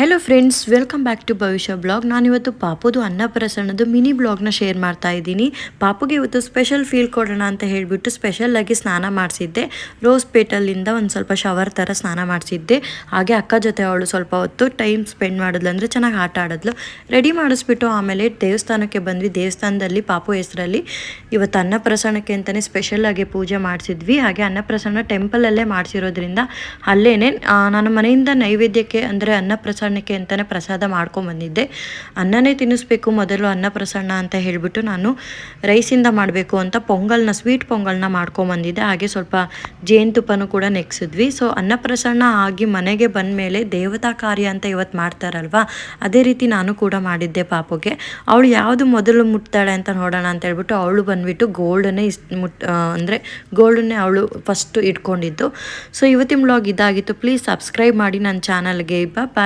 Hello friends, welcome back to Bhavishya blog. ನಾನಿವತ್ತು ಪಾಪುದು ಅನ್ನಪ್ರಸನ್ನದ mini ಬ್ಲಾಗ್ನ share ಮಾಡ್ತಾ ಇದ್ದೀನಿ. ಪಾಪುಗೆ ಇವತ್ತು ಸ್ಪೆಷಲ್ ಫೀಲ್ ಕೊಡೋಣ ಅಂತ ಹೇಳಿಬಿಟ್ಟು ಸ್ಪೆಷಲ್ಲಾಗಿ ಸ್ನಾನ ಮಾಡಿಸಿದ್ದೆ. ರೋಸ್ ಪೇಟಲ್ಲಿಂದ ಒಂದು ಸ್ವಲ್ಪ ಶವರ್ ಥರ ಸ್ನಾನ ಮಾಡಿಸಿದ್ದೆ. ಹಾಗೆ ಅಕ್ಕ ಜೊತೆ ಅವಳು ಸ್ವಲ್ಪ ಹೊತ್ತು ಟೈಮ್ ಸ್ಪೆಂಡ್ ಮಾಡಿದ್ಲು, ಅಂದರೆ ಚೆನ್ನಾಗಿ ಆಟ ಆಡಿದ್ಲು. ರೆಡಿ ಮಾಡಿಸ್ಬಿಟ್ಟು ಆಮೇಲೆ ದೇವಸ್ಥಾನಕ್ಕೆ ಬಂದ್ವಿ. ದೇವಸ್ಥಾನದಲ್ಲಿ ಪಾಪು ಹೆಸರಲ್ಲಿ ಇವತ್ತು ಅನ್ನಪ್ರಸನ್ನಕ್ಕೆ ಅಂತಲೇ ಸ್ಪೆಷಲ್ಲಾಗಿ ಪೂಜೆ ಮಾಡಿಸಿದ್ವಿ. ಹಾಗೆ ಅನ್ನಪ್ರಸನ್ನ ಟೆಂಪಲಲ್ಲೇ ಮಾಡಿಸಿರೋದ್ರಿಂದ ಅಲ್ಲೇ ನಾನು ಮನೆಯಿಂದ ನೈವೇದ್ಯಕ್ಕೆ ಅಂದರೆ ಅನ್ನಪ್ರಸನ್ನಕ್ಕೆ ಅಂತಲೇ ಪ್ರಸಾದ ಮಾಡ್ಕೊಂಬಂದಿದ್ದೆ. ಅನ್ನನೇ ತಿನ್ನಿಸ್ಬೇಕು ಮೊದಲು ಅನ್ನಪ್ರಸನ್ನ ಅಂತ ಹೇಳಿಬಿಟ್ಟು ನಾನು ರೈಸಿಂದ ಮಾಡಬೇಕು ಅಂತ ಸ್ವೀಟ್ ಪೊಂಗಲ್ನ ಮಾಡ್ಕೊಂಬಂದಿದ್ದೆ. ಹಾಗೆ ಸ್ವಲ್ಪ ಜೇನುತುಪ್ಪನೂ ಕೂಡ ನೆಕ್ಸಿದ್ವಿ. ಸೊ ಅನ್ನಪ್ರಸನ್ನ ಆಗಿ ಮನೆಗೆ ಬಂದ ಮೇಲೆ ದೇವತಾ ಕಾರ್ಯ ಅಂತ ಇವತ್ತು ಮಾಡ್ತಾರಲ್ವ, ಅದೇ ರೀತಿ ನಾನು ಕೂಡ ಮಾಡಿದ್ದೆ. ಪಾಪುಗೆ ಅವಳು ಯಾವುದು ಮೊದಲು ಮುಟ್ತಾಳೆ ಅಂತ ನೋಡೋಣ ಅಂತ ಹೇಳ್ಬಿಟ್ಟು ಅವಳು ಬಂದುಬಿಟ್ಟು ಗೋಲ್ಡನ್ನೇ ಅಂದರೆ ಗೋಲ್ಡನ್ನೇ ಅವಳು ಫಸ್ಟು ಇಟ್ಕೊಂಡಿದ್ದು. ಸೊ ಇವತ್ತಿನ ಬ್ಲಾಗ್ ಇದಾಗಿತ್ತು. ಪ್ಲೀಸ್ ಸಬ್ಸ್ಕ್ರೈಬ್ ಮಾಡಿ ನನ್ನ ಚಾನಲ್ಗೆ. ಬಾಯ್.